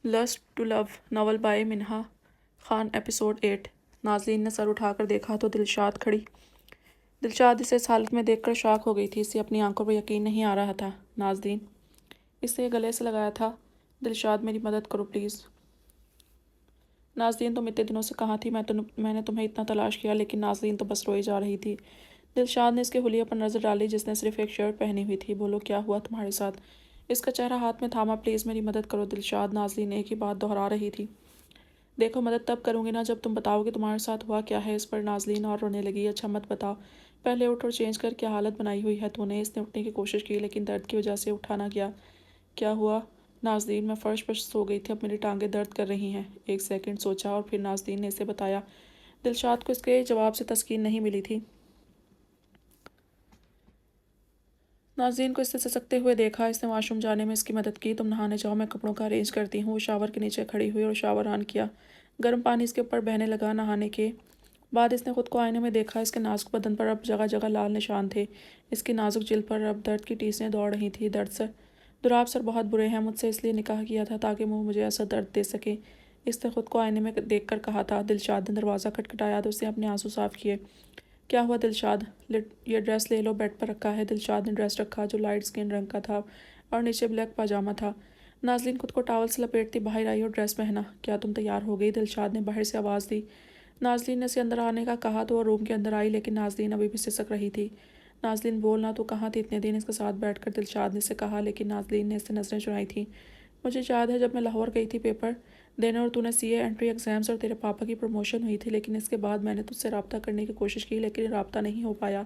Lust to love novel by Minha Khan episode 8। नाज़रीन ने sir उठाकर देखा तो दिलशाद खड़ी। दिलशाद इसे इस हालत में देखकर शॉक हो गई थी। इसे अपनी आंखों पर यकीन नहीं आ रहा था। नाज़रीन, इसे गले से लगाया था। दिलशाद, मेरी मदद करो प्लीज़। नाज़रीन, तुम इतने दिनों से कहाँ थी? मैंने तुम्हें इतना तलाश किया, लेकिन नाज़रीन तो बस रोई जा रही थी। दिलशाद ने इसके हुलिये पर नज़र डाली, जिसने सिर्फ एक शर्ट पहनी हुई थी। बोलो, क्या हुआ तुम्हारे साथ? इसका चेहरा हाथ में थामा। प्लीज़ मेरी मदद करो दिलशाद। नाज़रीन एक ही बात दोहरा रही थी। देखो, मदद तब करूँगी ना जब तुम बताओगे तुम्हारे साथ हुआ क्या है। इस पर नाज़रीन और रोने लगी। अच्छा मत बताओ, पहले उठ और चेंज कर। क्या हालत बनाई हुई है तूने? इसने उठने की कोशिश की, लेकिन दर्द की वजह से उठा ना गया। क्या हुआ? नाज़रीन, मैं फ़र्श पर सो गई थी, अब मेरी टांगें दर्द कर रही हैं। एक सेकंड सोचा और फिर नाज़रीन ने इसे बताया। दिलशाद को इसके जवाब से तस्कीन नहीं मिली थी। नाज़रीन को इससे ससकते हुए देखा। इसने वॉशरूम जाने में इसकी मदद की। तुम नहाने जाओ, मैं कपड़ों का अरेंज करती हूँ। वो शावर के नीचे खड़ी हुई और शावर ऑन किया। गर्म पानी इसके ऊपर बहने लगा। नहाने के बाद इसने खुद को आईने में देखा। इसके नाजुक बदन पर अब जगह जगह लाल निशान थे। इसकी नाजुक जिल्द पर अब दर्द की टीसें दौड़ रही थी। दर्द सर, दुराब सर बहुत बुरे हैं। मुझसे इसलिए निकाह किया था ताकि वो मुझे ऐसा दर्द दे सके। इसने खुद को आईने में देखकर कहा था। दिलशाद ने दरवाज़ा खटखटाया तो उसने अपने आंसू साफ किए। क्या हुआ दिलशाद? ये ड्रेस ले लो, बेड पर रखा है। दिलशाद ने ड्रेस रखा, जो लाइट स्किन रंग का था और नीचे ब्लैक पाजामा था। नाज़रीन खुद को टॉवल से लपेटती बाहर आई और ड्रेस पहना। क्या तुम तैयार हो गई? दिलशाद ने बाहर से आवाज़ दी। नाज़रीन ने इसे अंदर आने का कहा तो वो रूम के अंदर आई, लेकिन नाज़रीन अभी भी सिसक रही थी। नाज़रीन, बोलना, तू कहाँ थी इतने दिन? इसके साथ बैठकर दिलशाद ने इसे कहा, लेकिन नाज़रीन ने इससे नज़रें चुराई थी। मुझे याद है जब मैं लाहौर गई थी पेपर देने और तूने सीए एंट्री एग्ज़ाम्स और तेरे पापा की प्रमोशन हुई थी, लेकिन इसके बाद मैंने तुझसे रब्ता करने की कोशिश की, लेकिन रब्ता नहीं हो पाया।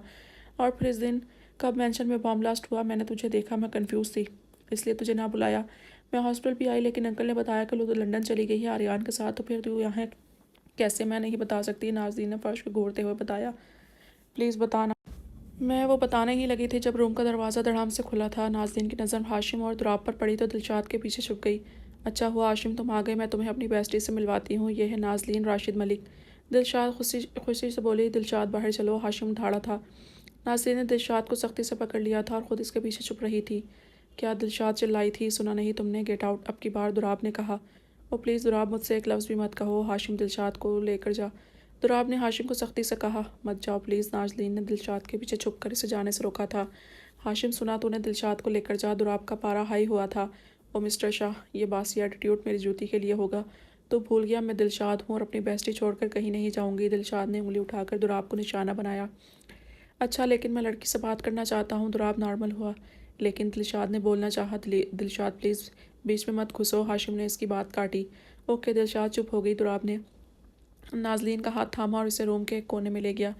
और फिर इस दिन कब मेंशन में बॉम्ब ब्लास्ट हुआ, मैंने तुझे देखा, मैं कंफ्यूज थी, इसलिए तुझे ना बुलाया। मैं हॉस्पिटल भी आई, लेकिन अंकल ने बताया कि तो लंदन चली गई है आर्यन के साथ। तो फिर तू यहाँ कैसे? मैं नहीं बता सकती। नाज़रीन ने फर्श को घूरते हुए बताया। प्लीज़ बताना। मैं वो बताने ही लगी थी जब रूम का दरवाज़ा धड़ाम से खुला था। नाज़रीन की नज़र हाशिम और दुराब पर पड़ी तो दिलशाद के पीछे छुप गई। अच्छा हुआ हाशिम तुम आ गए, मैं तुम्हें अपनी बेस्टी से मिलवाती हूँ। ये है नाज़रीन, राशिद मलिक। दिलशाद खुशी खुशी से बोली। दिलशाद बाहर चलो। हाशिम ढाड़ा था। नाज़रीन ने दिलशाद को सख्ती से पकड़ लिया था और ख़ुद इसके पीछे छुप रही थी। क्या? दिलशाद चिल्लाई थी। सुना नहीं तुमने? Get out. अब की बार दुराब ने कहा। ओ प्लीज़ दुराब, मुझसे एक लफ्ज़ भी मत कहो। हाशिम, दिलशाद को लेकर जा। दुराब ने हाशिम को सख्ती से कहा। मत जाओ प्लीज़। नाज़रीन ने दिलशाद के पीछे छुप कर इसे जाने से रोका था। हाशिम, सुना तूने? दिलशाद को लेकर जा। दुराब का पारा हाई हुआ था। ओ मिस्टर शाह, ये बासी एटीट्यूड मेरी जूती के लिए होगा। तो भूल गया मैं दिलशाद हूँ और अपनी बेस्टी छोड़कर कहीं नहीं जाऊँगी। दिलशाद ने उंगली उठाकर दुराब को निशाना बनाया। अच्छा, लेकिन मैं लड़की से बात करना चाहता हूँ। दुराब नॉर्मल हुआ, लेकिन दिलशाद ने बोलना चाहा। दिलशाद प्लीज़ बीच में मत घुसो। हाशिम ने इसकी बात काटी। ओके। दिलशाद चुप हो गई। दुराब ने नाज़रीन का हाथ थामा और इसे रूम के एक कोने में ले गया।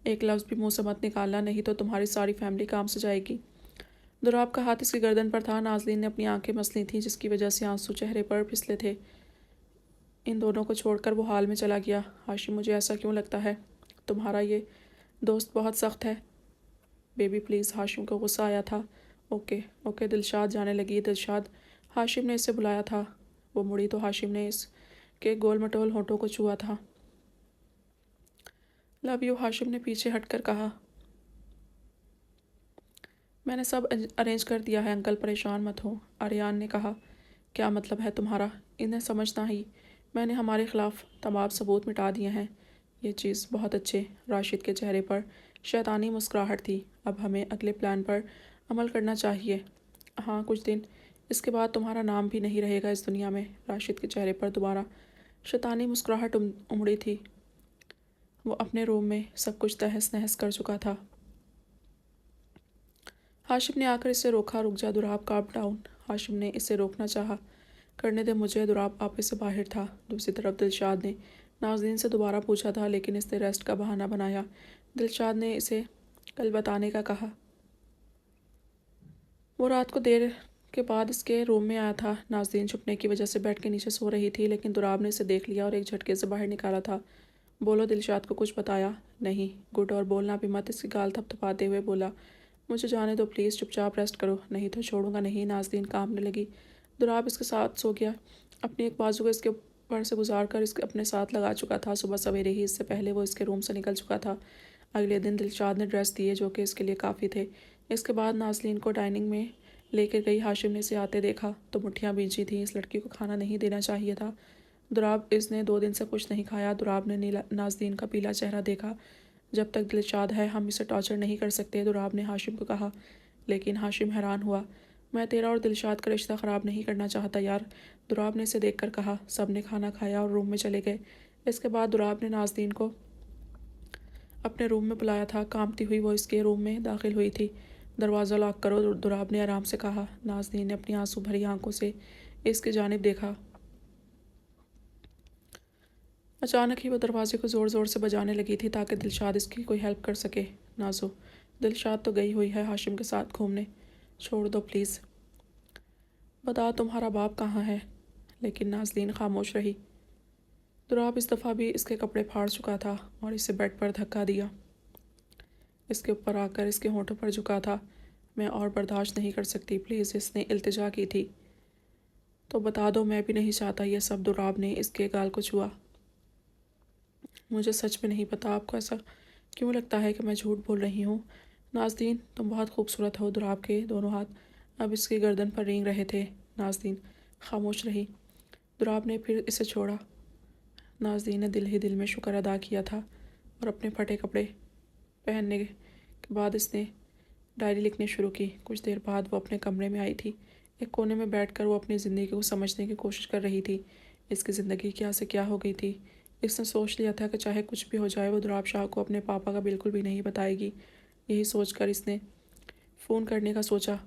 एक लफ्ज़ भी मुंह से मत निकालना, नहीं तो तुम्हारी सारी फैमिली काम से जाएगी। दुराब का हाथ इसकी गर्दन पर था। नाज़रीन ने अपनी आंखें मस ली थीं, जिसकी वजह से आंसू चेहरे पर फिसले थे। इन दोनों को छोड़कर वो हाल में चला गया। हाशिम, मुझे ऐसा क्यों लगता है तुम्हारा ये दोस्त बहुत सख्त है? Baby please. हाशिम को गुस्सा आया था। Okay okay. दिलशाद जाने लगी। दिलशाद, हाशिम ने इसे बुलाया था। वो मुड़ी तो हाशिम ने इसके गोल मटोल होठों को छुआ था। लव यू, हाशिम ने पीछे हटकर कहा। मैंने सब अरेंज कर दिया है अंकल, परेशान मत हो। आर्यन ने कहा। क्या मतलब है तुम्हारा? इन्हें समझना ही। मैंने हमारे खिलाफ तमाम सबूत मिटा दिए हैं। ये चीज़ बहुत अच्छे। राशिद के चेहरे पर शैतानी मुस्कुराहट थी। अब हमें अगले प्लान पर अमल करना चाहिए। हाँ, कुछ दिन इसके बाद तुम्हारा नाम भी नहीं रहेगा इस दुनिया में। राशिद के चेहरे पर दोबारा शैतानी मुस्कुराहट उमड़ी थी। वो अपने रूम में सब कुछ तहस नहस कर चुका था। हाशिम ने आकर इसे रोका। रुक जा दुराब, काम डाउन। हाशिम ने इसे रोकना चाहा। करने दे मुझे। दुराब आपे से बाहर था। दूसरी तरफ दिलशाद ने नाज़रीन से दोबारा पूछा था, लेकिन इसने रेस्ट का बहाना बनाया। दिलशाद ने इसे कल बताने का कहा। वो रात को देर के बाद इसके रूम में आया था। नाज़रीन छुपने की वजह से बेड के नीचे सो रही थी, लेकिन दुराब ने इसे देख लिया और एक झटके से बाहर निकाला था। बोलो, दिलशाद को कुछ बताया? नहीं। गुड, और बोलना भी मत। इसकी गाल थपथपाते हुए बोला। मुझे जाने दो प्लीज़, चुपचाप रेस्ट करो, नहीं तो छोड़ूंगा नहीं। नाज़रीन कांपने लगी। दुराब इसके साथ सो गया। अपनी एक बाजू को इसके ऊपर से गुजार कर इसके अपने साथ लगा चुका था। सुबह सवेरे ही इससे पहले वो इसके रूम से निकल चुका था। अगले दिन दिलशाद ने ड्रेस दिए, जो कि इसके लिए काफ़ी थे। इसके बाद नाज़रीन को डाइनिंग में लेकर गई। हाशिम ने इसे आते देखा तो मुट्ठियाँ भींची थीं। इस लड़की को खाना नहीं देना चाहिए था। दुराब, इसने 2 दिन से कुछ नहीं खाया। दुराब ने नाज़नीन का पीला चेहरा देखा। जब तक दिलशाद है हम इसे टॉर्चर नहीं कर सकते, दुराब ने हाशिम को कहा। लेकिन हाशिम हैरान हुआ। मैं तेरा और दिलशाद का रिश्ता ख़राब नहीं करना चाहता यार, दुराब ने इसे देखकर कहा। सब ने खाना खाया और रूम में चले गए। इसके बाद दुराब ने नाज़नीन को अपने रूम में बुलाया था। कांपती हुई वो इसके रूम में दाखिल हुई थी। दरवाज़ा लॉक करो, दुराब ने आराम से कहा। नाज़नीन ने अपनी आंसू भरी आंखों से इसकी जानिब देखा। अचानक ही वो दरवाजे को ज़ोर ज़ोर से बजाने लगी थी ताकि दिलशाद इसकी कोई हेल्प कर सके। नाजो, दिलशाद तो गई हुई है हाशिम के साथ घूमने, छोड़ दो प्लीज़। बता तुम्हारा बाप कहाँ है? लेकिन नाज़नीन खामोश रही। दुराब इस दफ़ा भी इसके कपड़े फाड़ चुका था और इसे बेड पर धक्का दिया। इसके ऊपर आकर इसके होंठों पर झुका था। मैं और बर्दाश्त नहीं कर सकती, प्लीज़, इसने इल्तिजा की थी। तो बता दो, मैं भी नहीं चाहता ये सब। दुराब ने इसके गाल को छुआ। मुझे सच में नहीं पता आपको ऐसा क्यों लगता है कि मैं झूठ बोल रही हूँ। नाज़नीन, तुम बहुत खूबसूरत हो। दुराब के दोनों हाथ अब इसकी गर्दन पर रेंग रहे थे। नाज़नीन खामोश रही। दुराब ने फिर इसे छोड़ा। नाज़नीन ने दिल ही दिल में शुक्र अदा किया था और अपने फटे कपड़े पहनने के बाद इसने डायरी लिखनी शुरू की। कुछ देर बाद वो अपने कमरे में आई थी। एक कोने में बैठकर वो अपनी ज़िंदगी को समझने की कोशिश कर रही थी। इसकी ज़िंदगी क्या से क्या हो गई थी। इसने सोच लिया था कि चाहे कुछ भी हो जाए वो दुराब शाह को अपने पापा का बिल्कुल भी नहीं बताएगी। यही सोचकर इसने फ़ोन करने का सोचा।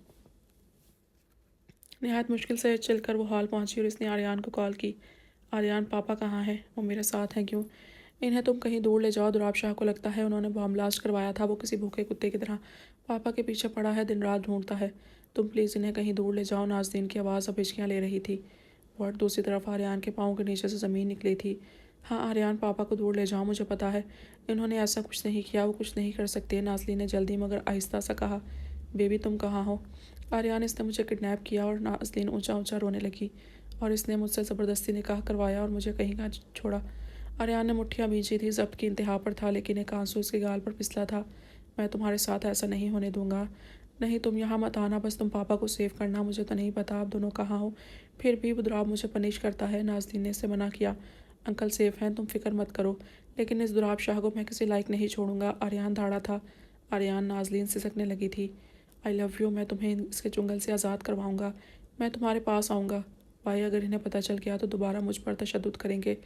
नहायत मुश्किल से चलकर वो हॉल पहुंची और इसने आर्यान को कॉल की। आर्यान, पापा कहाँ हैं? वो मेरे साथ हैं। क्यों? इन्हें तुम कहीं दूर ले जाओ। दुराब शाह को लगता है उन्होंने बॉम्ब ब्लास्ट करवाया था। वो किसी भूखे कुत्ते की तरह पापा के पीछे पड़ा है, दिन रात ढूंढता है। तुम प्लीज़ इन्हें कहीं दूर ले जाओ। नाज़नीन की आवाज़ अब हिचकियाँ ले रही थी और दूसरी तरफ आर्यान के पाँव के नीचे से ज़मीन निकली थी। हाँ आर्यान, पापा को दूर ले जाओ, मुझे पता है इन्होंने ऐसा कुछ नहीं किया, वो कुछ नहीं कर सकते। नाज़नीन ने जल्दी मगर आहिस्ता सा कहा। बेबी, तुम कहाँ हो? आर्यान, इसने मुझे किडनैप किया। और नाज़नीन ऊंचा ऊंचा रोने लगी। और इसने मुझसे ज़बरदस्ती निकाह करवाया और मुझे कहीं का छोड़ा। आर्यान ने मुट्ठियाँ भींची थी, ज़ब्त की इंतहा पर था, लेकिन एक आंसू उसके गाल पर फिसला था। मैं तुम्हारे साथ ऐसा नहीं होने दूंगा। नहीं, तुम यहाँ मत आना, बस तुम पापा को सेव करना। मुझे तो नहीं पता आप दोनों कहाँ हो, फिर भी दुराब मुझे पनिश करता है। नाज़नीन ने इसे मना किया। अंकल सेफ हैं, तुम फिक्र मत करो। लेकिन इस दुराब शाह को मैं किसी लायक नहीं छोड़ूंगा। आर्यान धाड़ा था। आर्यान, नाज़नीन सिसकने लगी थी। I love you. मैं तुम्हें इसके चुंगल से आज़ाद करवाऊंगा। मैं तुम्हारे पास आऊँगा। भाई, अगर इन्हें पता चल गया तो दोबारा मुझ पर तशद्दुद करेंगे।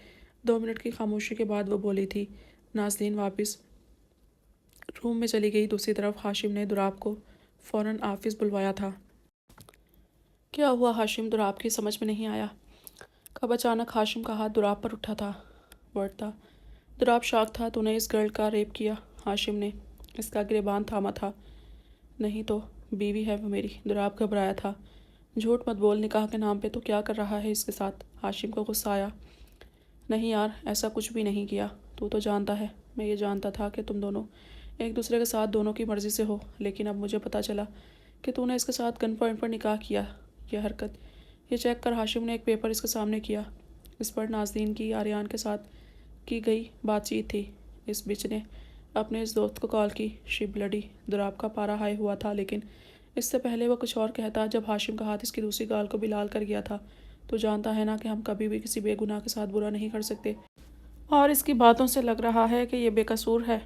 2 मिनट की खामोशी के बाद वो बोली थी। नाज़नीन वापस रूम में चली गई। दूसरी तरफ हाशिम ने दुराब को फ़ौरन ऑफिस बुलवाया था। क्या हुआ हाशिम? दुराब की समझ में नहीं आया। कब अचानक हाशिम का हाथ दुराब पर उठा था। वर्ड था। दुराब शॉक था। तूने इस गर्ल का रेप किया? हाशिम ने इसका गिरेबान थामा था। नहीं तो बीवी है वो मेरी। दुराब घबराया था। झूठ मत बोल, निकाह के नाम पे तो क्या कर रहा है इसके साथ? हाशिम को गुस्सा आया। नहीं यार, ऐसा कुछ भी नहीं किया। तू तो जानता है। मैं ये जानता था कि तुम दोनों एक दूसरे के साथ दोनों की मर्ज़ी से हो, लेकिन अब मुझे पता चला कि तूने इसके साथ गन पॉइंट पर निकाह किया। यह हरकत, ये चेक कर। हाशिम ने एक पेपर इसके सामने किया। इस पर नाज़नीन की आर्यान के साथ की गई बातचीत थी। इस बिच ने अपने इस दोस्त को कॉल की। She bloody. दुराब का पारा हाई हुआ था, लेकिन इससे पहले वह कुछ और कहता जब हाशिम का हाथ इसकी दूसरी गाल को भी लाल कर गया था। तो जानता है ना कि हम कभी भी किसी बेगुनाह के साथ बुरा नहीं कर सकते, और इसकी बातों से लग रहा है कि ये बेकसूर है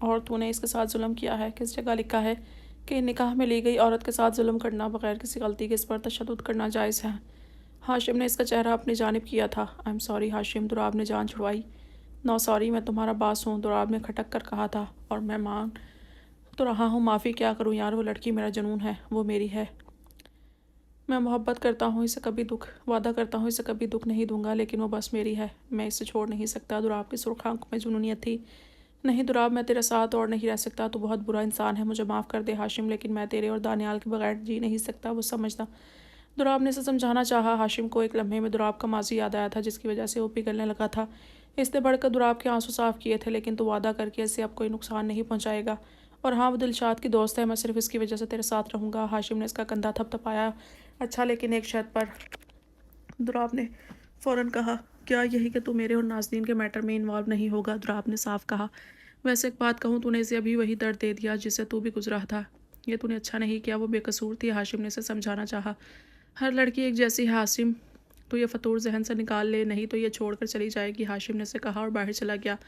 और तूने इसके साथ जुल्म किया है। किस जगह लिखा है कि निकाह में ली गई औरत के साथ जुल्म करना, बगैर किसी गलती के इस पर तशद्दुद करना जायज़ है? हाशिम ने इसका चेहरा अपनी जानिब किया था। I am sorry Hashim. Durab ने जान छुड़वाई। नो सॉरी, मैं तुम्हारा बास हूँ, दुराब ने खटक कर कहा था। और मैं मान तो रहा हूँ, माफ़ी क्या करूँ यार, वो लड़की मेरा जुनून है, वो मेरी है। मैं मोहब्बत करता हूँ, इसे कभी दुख वादा करता हूँ इसे कभी दुख नहीं दूंगा, लेकिन वो बस मेरी है, मैं इसे छोड़ नहीं सकता। दुराब की सुर्ख आंखों में जुनूनियत थी। नहीं दुराब, मैं तेरे साथ और नहीं रह सकता। तू बहुत बुरा इंसान है, मुझे माफ़ कर दे हाशिम, लेकिन मैं तेरे और दानियाल के बगैर जी नहीं सकता, वो समझना। दुराब ने इसे समझाना चाहा। हाशिम को एक लम्हे में दुराब का माजी याद आया था, जिसकी वजह से वो पिघलने लगा था। इसने बढ़कर दुराब के आंसू साफ किए थे। लेकिन तू वादा करके इसे अब कोई नुकसान नहीं पहुंचाएगा। और हाँ, वो दिलशाद की दोस्त है, मैं सिर्फ इसकी वजह से तेरे साथ रहूँगा। हाशिम ने इसका कंधा थपथपाया। अच्छा, लेकिन एक शर्त पर। दुराब ने फ़ौरन कहा। क्या यही कि तू मेरे और नाज़नीन के मैटर में इन्वॉल्व नहीं होगा? दुराब ने साफ कहा। वैसे एक बात कहूँ, तूने इसे अभी वही दर्द दे दिया जिससे तू भी गुजरा था। ये तूने अच्छा नहीं किया, वो बेकसूर थी, हाशिम ने इसे समझाना चाहा। हर लड़की एक जैसी है हाशिम, तो ये फतूर जहन से निकाल ले, नहीं तो ये छोड़कर चली जाएगी, हाशिम ने उसे कहा और बाहर चला गया।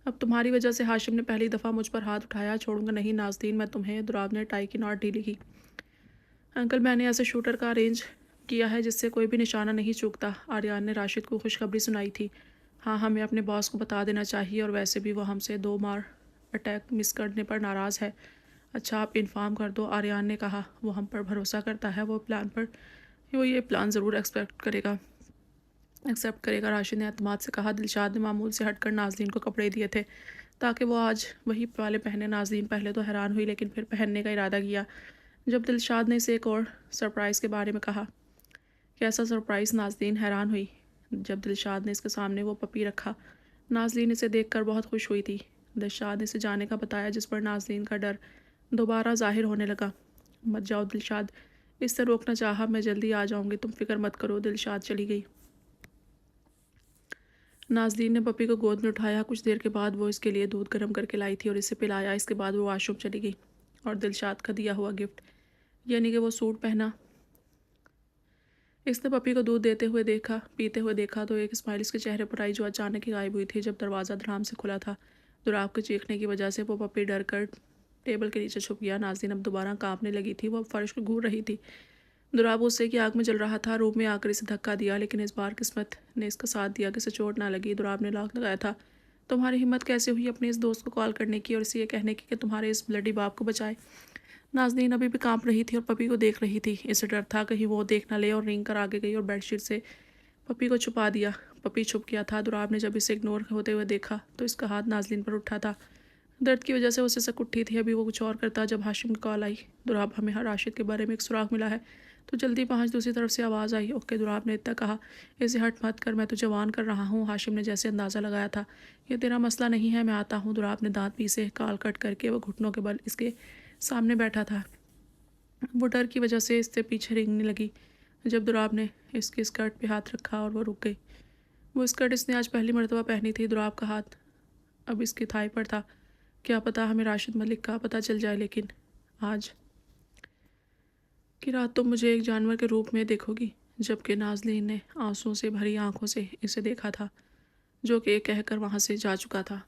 अब तुम्हारी वजह से हाशिम ने पहली दफ़ा मुझ पर हाथ उठाया, छोड़ूंगा नहीं नाज़नीन मैं तुम्हें। दुराब ने टाई की नॉट ढीली की। अंकल मैंने ऐसे शूटर का अरेंज किया है जिससे कोई भी निशाना नहीं चूकता। आर्यन ने राशिद को खुशखबरी सुनाई थी। हाँ हमें अपने बॉस को बता देना चाहिए, और वैसे भी वो हमसे 2 बार अटैक मिस करने पर नाराज़ है। अच्छा आप इन्फॉर्म कर दो, आर्यन ने कहा। वो हम पर भरोसा करता है, वो ये प्लान ज़रूर एक्सेप्ट करेगा, राशिद ने एतमाद से कहा। दिलशाद ने मामूल से हटकर नाज़रीन को कपड़े दिए थे ताकि वो आज वही वाले पहने। नाज़रीन पहले तो हैरान हुई, लेकिन फिर पहनने का इरादा किया जब दिलशाद ने इसे एक और सरप्राइज़ के बारे में कहा। कैसा सरप्राइज़? नाज़रीन हैरान हुई जब दिलशाद ने इसके सामने वो पपी रखा। नाज़रीन इसे देखकर बहुत खुश हुई थी। दिलशाद ने इसे जाने का बताया, जिस पर नाज़रीन का डर दोबारा ज़ाहिर होने लगा। मत जाओ दिलशाद, इससे रोकना चाहा। मैं जल्दी आ जाऊंगी, तुम फिक्र मत करो। दिलशाद चली गई। नाज़रीन ने पपी को गोद में उठाया। कुछ देर के बाद वो इसके लिए दूध गर्म करके लाई थी और इसे पिलाया। इसके बाद वो वॉशरूम चली गई और दिलशाद का दिया हुआ गिफ्ट यानी कि वो सूट पहना। इसने पपी को दूध पीते हुए देखा तो एक स्माइल इसके चेहरे पर आई, जो अचानक ही गायब हुई थी जब दरवाज़ा धड़ाम से खुला था। दुराब के चीखने की वजह से वो पपी डर कर टेबल के नीचे छुप गया। नाज़रीन अब दोबारा कांपने लगी थी। वो अब फर्श को घूर रही थी। दुराब उससे की आग में जल रहा था। रूम में आकर इसे धक्का दिया, लेकिन इस बार किस्मत ने इसका साथ दिया कि इसे चोट ना लगी। दुराब ने लॉक लगाया था। तुम्हारी हिम्मत कैसे हुई अपने इस दोस्त को कॉल करने की और इसे ये कहने की कि तुम्हारे इस ब्लडी बाप को बचाए? नाज़नीन अभी भी कांप रही थी और पपी को देख रही थी। इसे डर था कहीं वो देख ना ले, और रेंग कर आगे गई और बेडशीट से पपी को छुपा दिया। पपी छुप गया था। दुराब ने जब इसे इग्नोर होते हुए देखा तो इसका हाथ नाज़नीन पर उठा था। दर्द की वजह से उसे सक उठी थी। अभी वो कुछ और करता जब हाशिम की कॉल आई। दुराब हमें राशिद के बारे में एक सुराग मिला है, तो जल्दी पहुँच। दूसरी तरफ से आवाज़ आई। ओके दुराब ने इतना कहा। इसे हट मत कर, मैं तुझे वार्न कर रहा हूँ। हाशिम ने जैसे अंदाज़ा लगाया था। ये तेरा मसला नहीं है, मैं आता हूँ। दुराब ने दांत पीसे। कॉल कट करके वो घुटनों के बल इसके सामने बैठा था। वो डर की वजह से इससे पीछे रेंगने लगी। जब दुराब ने इसके स्कर्ट पे हाथ रखा और वो रुक गई। वो स्कर्ट इसने आज पहली मर्तबा पहनी थी। दुराब का हाथ अब इसकी थाई पर था। क्या पता हमें राशिद मलिक का पता चल जाए, लेकिन आज की रात तुम मुझे एक जानवर के रूप में देखोगी। जबकि नाज़नीन ने आंसुओं से भरी आंखों से इसे देखा था, जो कि कहकर वहाँ से जा चुका था।